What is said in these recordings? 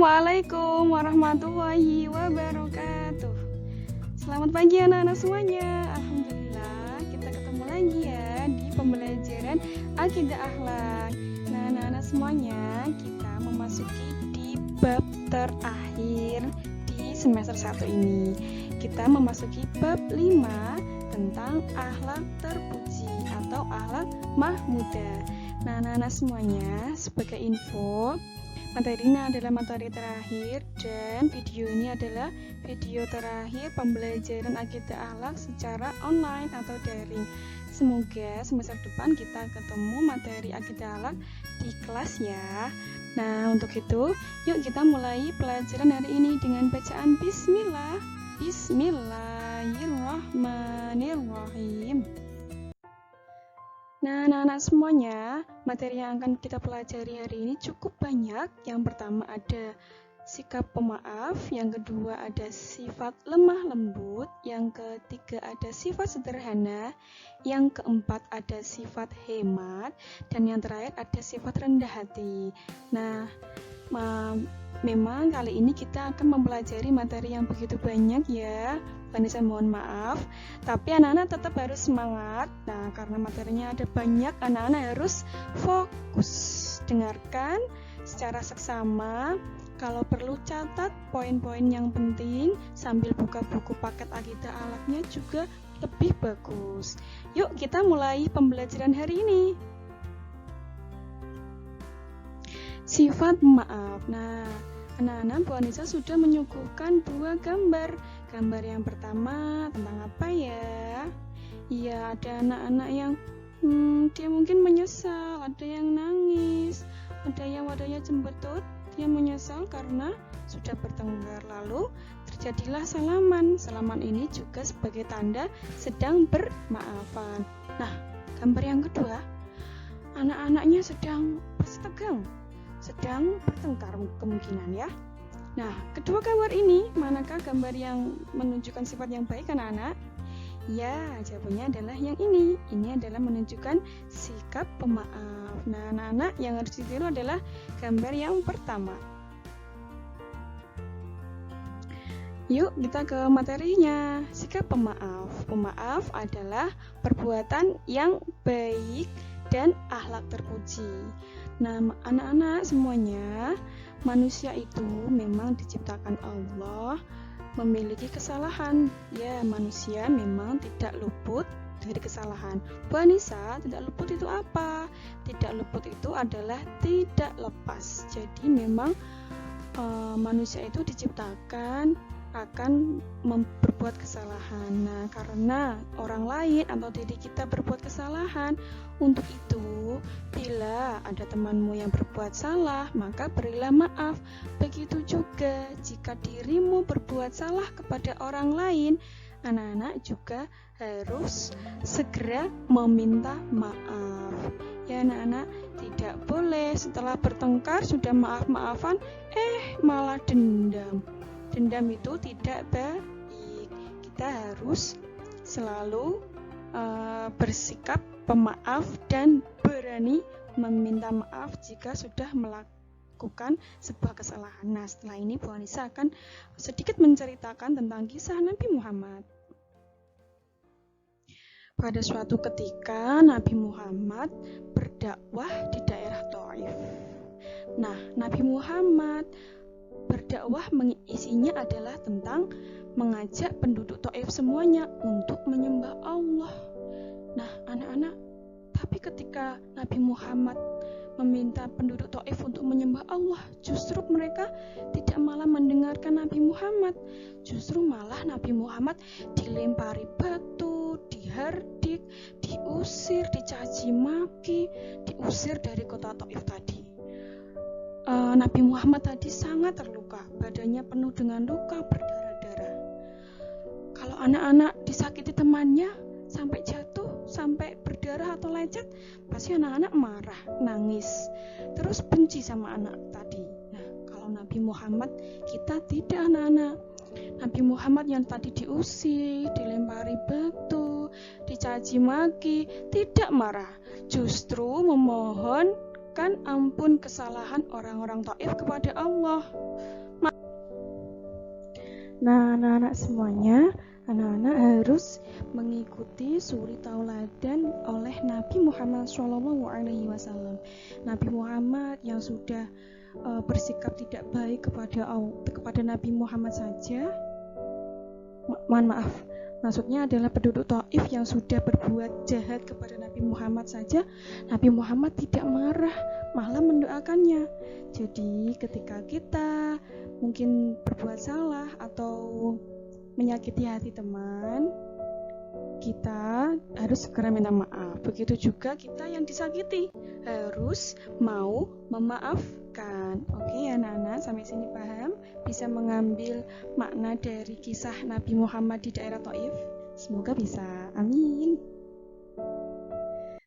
Assalamualaikum warahmatullahi wabarakatuh. Selamat pagi anak-anak semuanya. Alhamdulillah kita ketemu lagi ya di pembelajaran Akidah Akhlak. Nah anak-anak semuanya, kita memasuki di bab terakhir di semester 1 ini. Kita memasuki bab 5 tentang akhlak terpuji atau akhlak mahmudah. Nah anak-anak semuanya, sebagai info, materi ini adalah materi terakhir dan video ini adalah video terakhir pembelajaran akidah akhlak secara online atau daring. Semoga semester depan kita ketemu materi akidah akhlak di kelas ya. Nah untuk itu yuk kita mulai pelajaran hari ini dengan bacaan Bismillah. Bismillahirrahmanirrahim. Nah, anak-anak semuanya, materi yang akan kita pelajari hari ini cukup banyak. Yang pertama ada sikap pemaaf, yang kedua ada sifat lemah lembut, yang ketiga ada sifat sederhana, yang keempat ada sifat hemat, dan yang terakhir ada sifat rendah hati. Nah, memang kali ini kita akan mempelajari materi yang begitu banyak ya. Vanessa mohon maaf, tapi anak-anak tetap harus semangat. Nah, karena materinya ada banyak, anak-anak harus fokus. Dengarkan secara seksama. Kalau perlu catat poin-poin yang penting sambil buka buku paket akidah akhlaknya juga lebih bagus. Yuk kita mulai pembelajaran hari ini. Sifat maaf. Nah, anak-anak Bu Anissa sudah menyuguhkan 2 gambar. Gambar yang pertama tentang apa ya? Iya, ada anak-anak yang dia mungkin menyesal, ada yang nangis, ada yang wadahnya cembetut, dia menyesal karena sudah bertengkar. Lalu terjadilah salaman. Salaman ini juga sebagai tanda sedang bermaafan. Nah, gambar yang kedua, anak-anaknya sedang bersetegang, sedang bertengkar kemungkinan ya. Nah, kedua gambar ini, manakah gambar yang menunjukkan sifat yang baik anak-anak? Ya, jawabannya adalah yang ini. Ini adalah menunjukkan sikap pemaaf. Nah, anak-anak yang harus ditiru adalah gambar yang pertama. Yuk kita ke materinya. Sikap pemaaf. Pemaaf adalah perbuatan yang baik dan akhlak terpuji. Nah, anak-anak semuanya, manusia itu memang diciptakan Allah memiliki kesalahan. Ya, manusia memang tidak luput dari kesalahan. Bu Anissa, tidak luput itu apa? Tidak luput itu adalah tidak lepas. Jadi memang manusia itu diciptakan akan berbuat kesalahan. Nah, karena orang lain atau diri kita berbuat kesalahan, untuk itu bila ada temanmu yang berbuat salah, maka berilah maaf. Begitu juga jika dirimu berbuat salah kepada orang lain, anak-anak juga harus segera meminta maaf. Ya anak-anak, tidak boleh setelah bertengkar sudah maaf-maafan, malah dendam. Dendam itu tidak baik. Kita harus selalu bersikap pemaaf dan berani meminta maaf jika sudah melakukan sebuah kesalahan. Nah, setelah ini Bu Anissa akan sedikit menceritakan tentang kisah Nabi Muhammad. Pada suatu ketika Nabi Muhammad berdakwah di daerah Thaif. Nah, Nabi Muhammad berdakwah isinya adalah tentang mengajak penduduk Thaif semuanya untuk menyembah Allah. Nah, anak-anak, tapi ketika Nabi Muhammad meminta penduduk Thaif untuk menyembah Allah, justru mereka tidak malah mendengarkan Nabi Muhammad. Justru malah Nabi Muhammad dilempari batu, dihardik, diusir, dicaci maki, diusir dari kota Thaif tadi. Nabi Muhammad tadi sangat terluka, badannya penuh dengan luka berdarah-darah. Kalau anak-anak disakiti temannya sampai jatuh, sampai berdarah atau lecet, pasti anak-anak marah, nangis, terus benci sama anak tadi. Nah, kalau Nabi Muhammad, kita tidak anak-anak. Nabi Muhammad yang tadi diusir, dilempari batu, dicaci maki, tidak marah, justru memohon memohonkan ampun kesalahan orang-orang Taif kepada Allah. Nah, anak-anak semuanya, anak-anak harus mengikuti suri tauladan oleh Nabi Muhammad SAW. Nabi Muhammad yang sudah bersikap tidak baik kepada Nabi Muhammad saja. Mohon maaf, maksudnya adalah penduduk Taif yang sudah berbuat jahat kepada Nabi Muhammad saja, Nabi Muhammad tidak marah, malah mendoakannya. Jadi ketika kita mungkin berbuat salah atau menyakiti hati teman, kita harus segera minta maaf. Begitu juga kita yang disakiti harus mau memaafkan. Oke anak-anak, sampai sini paham? Bisa mengambil makna dari kisah Nabi Muhammad di daerah Taif? Semoga bisa. Amin.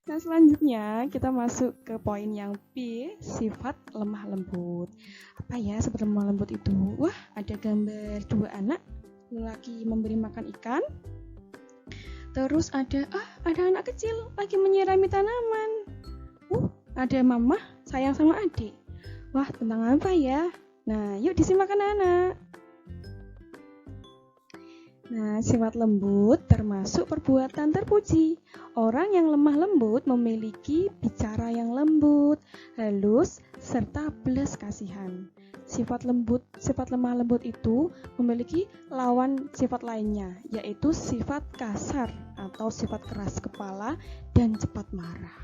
Nah, selanjutnya kita masuk ke poin yang B, sifat lemah lembut. Apa ya sifat lemah lembut itu? Wah, ada gambar dua anak lelaki memberi makan ikan. Terus ada anak kecil lagi menyirami tanaman. Ada mama sayang sama adik. Wah, tentang apa ya? Nah, yuk disimak anak-anak. Nah, sifat lembut termasuk perbuatan terpuji. Orang yang lemah lembut memiliki bicara yang lembut, halus, serta belas kasihan. Sifat lemah lembut itu memiliki lawan sifat lainnya, yaitu sifat kasar atau sifat keras kepala dan cepat marah.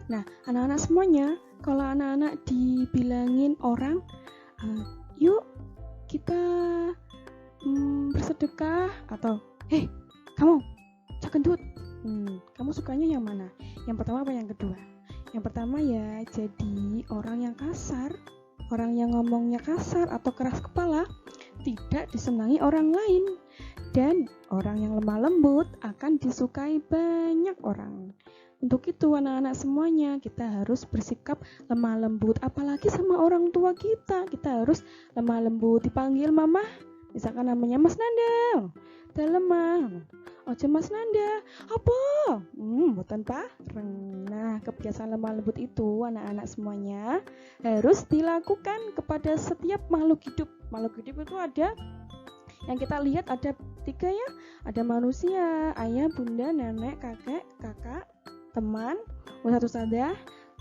Nah, anak-anak semuanya, kalau anak-anak dibilangin orang, yuk kita bersedekah, atau kamu cak gendut, kamu sukanya yang mana? Yang pertama apa yang kedua? Yang pertama ya, jadi orang yang kasar, orang yang ngomongnya kasar atau keras kepala tidak disenangi orang lain, dan orang yang lemah lembut akan disukai banyak orang. Untuk itu anak-anak semuanya, kita harus bersikap lemah lembut, apalagi sama orang tua kita. Kita harus lemah lembut, dipanggil mama, misalkan namanya Mas Nanda, dah lemah, ojo Mas Nanda, apa? Boten pareng. Nah, kebiasaan lemah lembut itu anak-anak semuanya harus dilakukan kepada setiap makhluk hidup. Makhluk hidup itu ada yang kita lihat ada 3 ya, ada manusia, ayah, bunda, nenek, kakek, kakak, teman, ustadzah.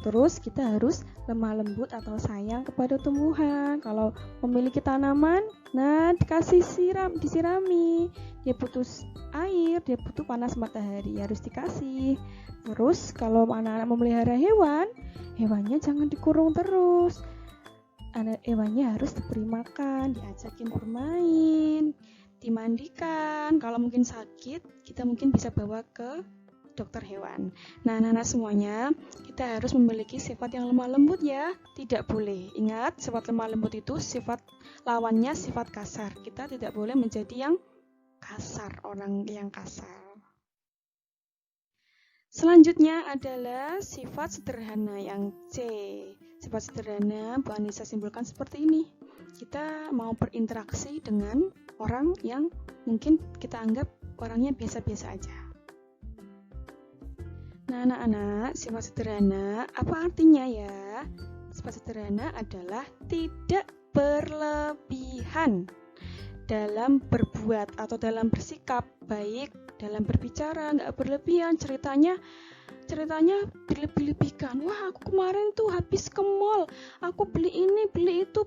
Terus kita harus lemah lembut atau sayang kepada tumbuhan. Kalau memiliki tanaman, nah disirami. Dia butuh air, dia butuh panas matahari, harus dikasih. Terus kalau anak-anak memelihara hewan, hewannya jangan dikurung terus. Hewannya harus diberi makan, diajakin bermain, dimandikan. Kalau mungkin sakit, kita mungkin bisa bawa ke dokter hewan. Nah, anak-anak semuanya, kita harus memiliki sifat yang lemah lembut ya. Tidak boleh. Ingat, sifat lemah lembut itu sifat lawannya sifat kasar. Kita tidak boleh menjadi yang kasar, orang yang kasar. Selanjutnya adalah sifat sederhana yang C. Sifat sederhana Bu Anissa simpulkan seperti ini. Kita mau berinteraksi dengan orang yang mungkin kita anggap orangnya biasa-biasa aja. Nah, anak-anak, sifat sederhana apa artinya ya? Sifat sederhana adalah tidak berlebihan dalam berbuat atau dalam bersikap, baik dalam berbicara, nggak berlebihan, ceritanya berlebih-lebihkan. Wah, aku kemarin tuh habis ke mall, aku beli ini, beli itu,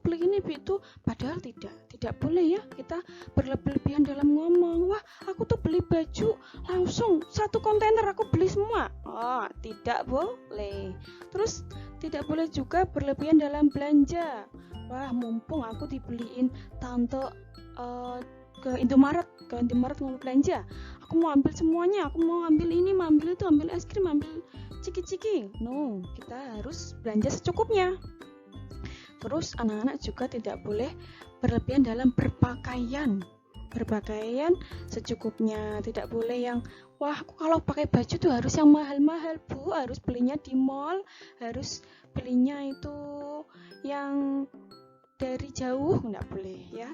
padahal tidak boleh ya kita berlebihan dalam ngomong. Wah, aku tuh beli baju langsung 1 kontainer aku beli semua. Tidak boleh. Terus tidak boleh juga berlebihan dalam belanja. Wah, mumpung aku dibeliin tante ke Indomaret mau belanja, aku mau ambil semuanya, aku mau ambil ini, mau ambil itu, ambil es krim, ambil ciki-ciki. No, kita harus belanja secukupnya. Terus anak-anak juga tidak boleh berlebihan dalam berpakaian secukupnya. Tidak boleh yang, wah, aku kalau pakai baju tuh harus yang mahal-mahal, Bu, harus belinya di mall, harus belinya itu yang dari jauh, nggak boleh ya.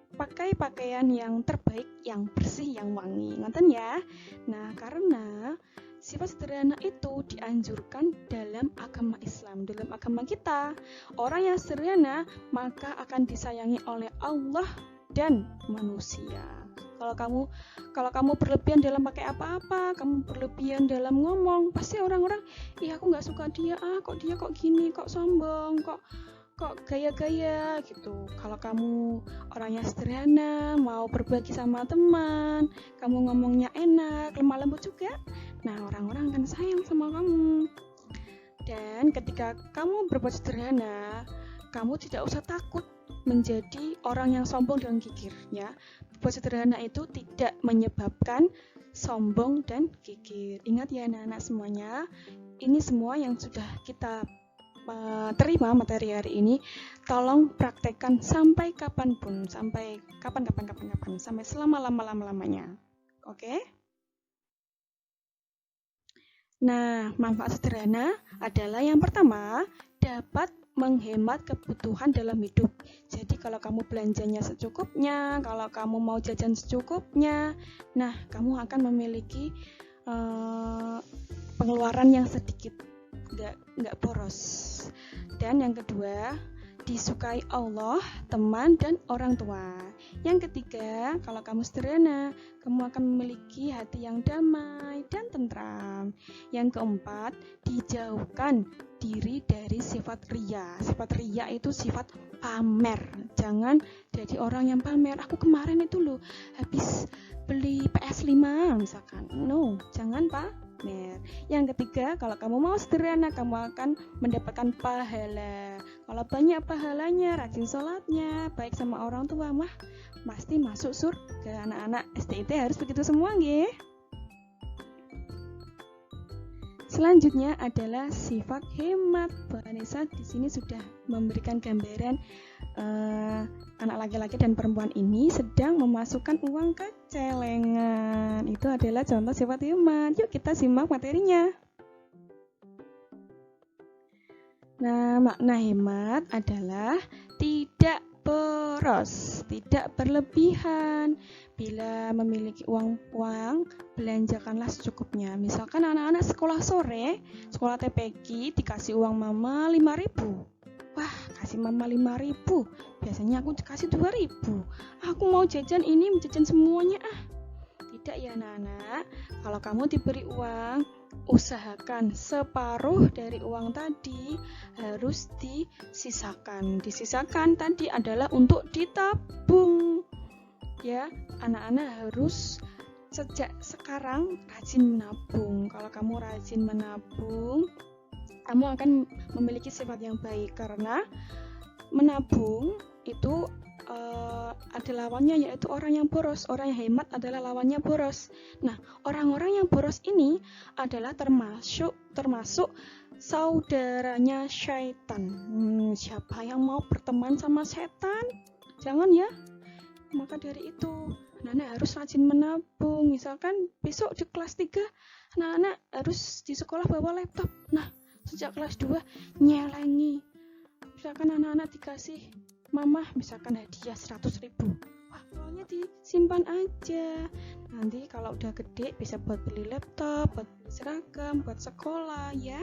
Pakai pakaian yang terbaik, yang bersih, yang wangi, ngoten ya. Nah, karena sifat sederhana itu dianjurkan dalam agama Islam, dalam agama kita. Orang yang sederhana maka akan disayangi oleh Allah dan manusia. Kalau kamu berlebihan dalam pakai apa-apa, kamu berlebihan dalam ngomong, pasti orang-orang, aku nggak suka dia, kok dia kok gini, kok sombong, kok gaya-gaya gitu. Kalau kamu orangnya sederhana, mau berbagi sama teman, kamu ngomongnya enak, lemah lembut juga, nah orang-orang akan sayang sama kamu. Dan ketika kamu berbuat sederhana, kamu tidak usah takut menjadi orang yang sombong dan gigir, ya. Berbuat sederhana itu tidak menyebabkan sombong dan gigir. Ingat ya anak-anak semuanya, ini semua yang sudah kita terima materi hari ini, tolong praktekkan sampai kapanpun, sampai kapan, sampai selama-lamanya. Oke? Nah, manfaat sederhana adalah yang pertama, dapat menghemat kebutuhan dalam hidup. Jadi kalau kamu belanjanya secukupnya, kalau kamu mau jajan secukupnya, nah kamu akan memiliki pengeluaran yang sedikit, nggak boros. Dan yang kedua, disukai Allah, teman, dan orang tua. Yang ketiga, kalau kamu sederhana, kamu akan memiliki hati yang damai dan tentram. Yang keempat, dijauhkan diri dari sifat riya. Sifat riya itu sifat pamer. Jangan jadi orang yang pamer. Aku kemarin itu loh habis beli PS5 misalkan. No, jangan pamer. Yang ketiga, kalau kamu mau sederhana, kamu akan mendapatkan pahala. Kalau banyak pahalanya, rajin sholatnya, baik sama orang tua, pasti masuk surga. Anak-anak STIT harus begitu semua, nggih. Selanjutnya adalah sifat hemat. Bu Anissa di sini sudah memberikan gambaran anak laki-laki dan perempuan ini sedang memasukkan uang ke celengan. Itu adalah contoh sifat hemat. Yuk kita simak materinya. Nah, makna hemat adalah tidak boros, tidak berlebihan. Bila memiliki uang, belanjakanlah secukupnya. Misalkan anak-anak sekolah sore, sekolah TPG, dikasih uang mama 5.000. Wah, kasih mama 5.000. Biasanya aku dikasih 2.000. Aku mau jajan ini, jajan semuanya. Tidak ya anak-anak. Kalau kamu diberi uang, usahakan separuh dari uang tadi harus disisakan. Disisakan tadi adalah untuk ditabung. Ya, anak-anak harus sejak sekarang rajin menabung. Kalau kamu rajin menabung, kamu akan memiliki sifat yang baik, karena menabung itu ada lawannya, yaitu orang yang boros. Orang yang hemat adalah lawannya boros. Nah, orang-orang yang boros ini adalah termasuk saudaranya syaitan. Siapa yang mau berteman sama setan? Jangan ya. Maka dari itu, anak-anak harus rajin menabung. Misalkan besok di kelas 3, anak-anak harus di sekolah bawa laptop. Nah, sejak kelas 2 nyelengi. Misalkan anak-anak dikasih mama misalkan hadiah 100.000. Wah, uangnya disimpan aja. Nanti kalau udah gede bisa buat beli laptop, buat beli seragam, buat sekolah ya.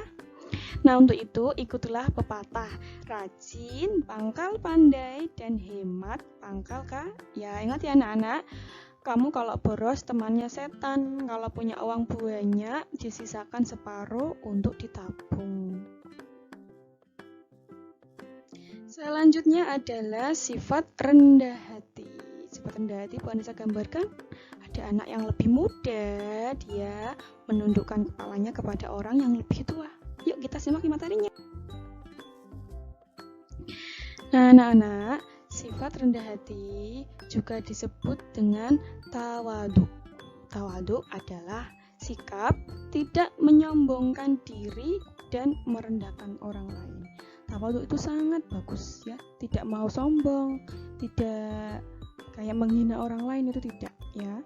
Nah, untuk itu ikutilah pepatah, rajin pangkal pandai dan hemat pangkal kaya. Ingat ya anak-anak, kamu kalau boros temannya setan, kalau punya uang banyak disisakan separuh untuk ditabung. Selanjutnya adalah sifat rendah hati. Sifat rendah hati Bu Anissa gambarkan, ada anak yang lebih muda, dia menundukkan kepalanya kepada orang yang lebih tua. Yuk kita simak materinya. Nah anak-anak, sifat rendah hati juga disebut dengan tawadhu. Tawadhu adalah sikap tidak menyombongkan diri dan merendahkan orang lain. Tawadhu itu sangat bagus ya, tidak mau sombong, tidak kayak menghina orang lain, itu tidak ya.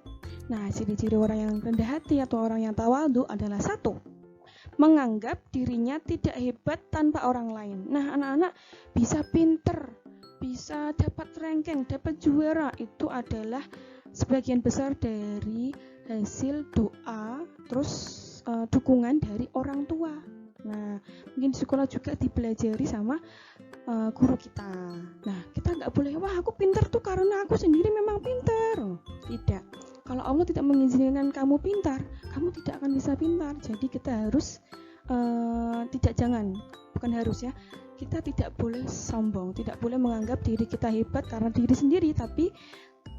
Nah, ciri-ciri orang yang rendah hati atau orang yang tawadhu adalah 1, menganggap dirinya tidak hebat tanpa orang lain. Nah, anak-anak bisa pinter, bisa dapat ranking, dapat juara, itu adalah sebagian besar dari hasil doa, terus dukungan dari orang tua. Nah, mungkin di sekolah juga dipelajari sama guru kita. Nah, kita nggak boleh, wah aku pintar tuh karena aku sendiri memang pintar. Tidak. Kalau Allah tidak mengizinkan kamu pintar, kamu tidak akan bisa pintar. Jadi kita harus kita tidak boleh sombong, tidak boleh menganggap diri kita hebat karena diri sendiri, tapi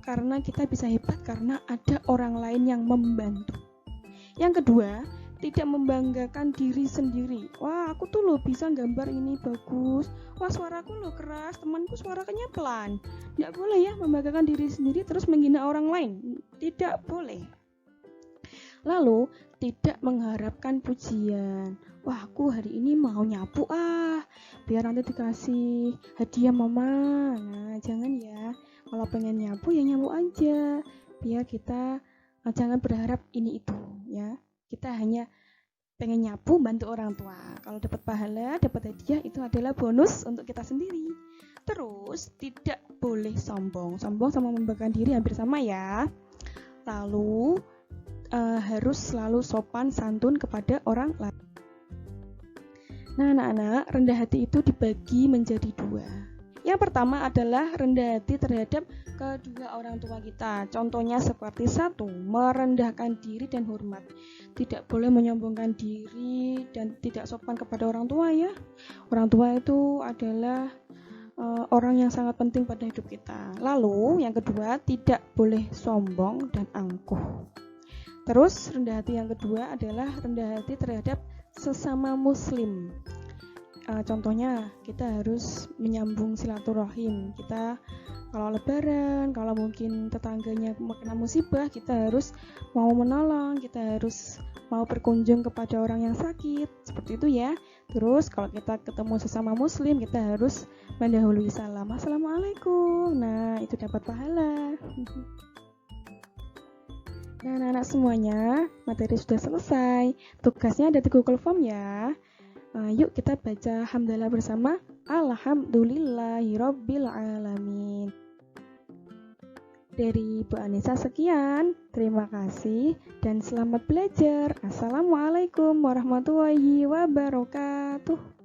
karena kita bisa hebat karena ada orang lain yang membantu. Yang kedua, tidak membanggakan diri sendiri. Wah, aku tuh loh bisa gambar ini bagus. Wah, suaraku loh keras, temanku suaranya pelan. Tidak boleh ya membanggakan diri sendiri terus menghina orang lain. Tidak boleh. Lalu, tidak mengharapkan pujian. Wah, aku hari ini mau nyapu biar nanti dikasih hadiah mama. Nah, jangan ya. Kalau pengen nyapu ya nyapu aja. Biar kita jangan berharap ini itu ya. Kita hanya pengen nyapu bantu orang tua. Kalau dapat pahala, dapat hadiah itu adalah bonus untuk kita sendiri. Terus tidak boleh sombong. Sombong sama membanggakan diri hampir sama ya. Lalu harus selalu sopan santun kepada orang lain. Nah, anak-anak, rendah hati itu dibagi menjadi dua. Yang pertama adalah rendah hati terhadap kedua orang tua kita. Contohnya seperti 1, merendahkan diri dan hormat. Tidak boleh menyombongkan diri dan tidak sopan kepada orang tua ya. Orang tua itu adalah orang yang sangat penting pada hidup kita. Lalu yang kedua, tidak boleh sombong dan angkuh. Terus rendah hati yang kedua adalah rendah hati terhadap sesama muslim. Contohnya kita harus menyambung silaturahim. Kita kalau lebaran, kalau mungkin tetangganya kena musibah, kita harus mau menolong, kita harus mau berkunjung kepada orang yang sakit, seperti itu ya. Terus kalau kita ketemu sesama muslim, kita harus mendahului salam, assalamualaikum. Nah, itu dapat pahala. Nah, anak-anak semuanya, materi sudah selesai. Tugasnya ada di Google Form ya. Yuk kita baca hamdalah bersama. Alhamdulillahirabbil alamin. Dari Bu Anissa sekian. Terima kasih dan selamat belajar. Assalamualaikum warahmatullahi wabarakatuh.